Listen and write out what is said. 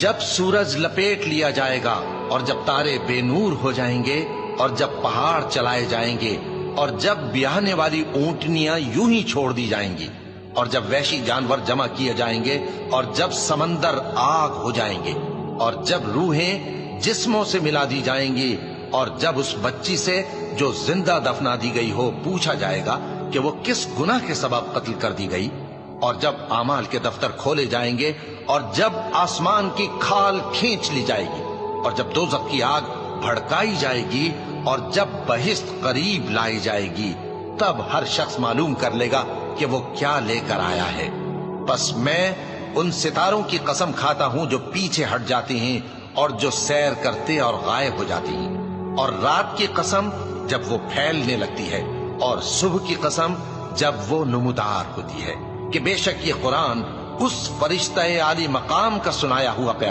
جب سورج لپیٹ لیا جائے گا اور جب تارے بے نور ہو جائیں گے اور جب پہاڑ چلائے جائیں گے اور جب بیاہنے والی اونٹنیاں یوں ہی چھوڑ دی جائیں گی اور جب وحشی جانور جمع کیے جائیں گے اور جب سمندر آگ ہو جائیں گے اور جب روحیں جسموں سے ملا دی جائیں گی اور جب اس بچی سے جو زندہ دفنا دی گئی ہو پوچھا جائے گا کہ وہ کس گناہ کے سبب قتل کر دی گئی، اور جب اعمال کے دفتر کھولے جائیں گے اور جب آسمان کی کھال کھینچ لی جائے گی اور جب دوزخ کی آگ بھڑکائی جائے گی اور جب بہشت قریب لائی جائے گی، تب ہر شخص معلوم کر لے گا کہ وہ کیا لے کر آیا ہے۔ بس میں ان ستاروں کی قسم کھاتا ہوں جو پیچھے ہٹ جاتی ہیں اور جو سیر کرتے اور غائب ہو جاتی ہیں، اور رات کی قسم جب وہ پھیلنے لگتی ہے، اور صبح کی قسم جب وہ نمودار ہوتی ہے، کہ بے شک یہ قرآن اس فرشتہ عالی مقام کا سنایا ہوا پیغام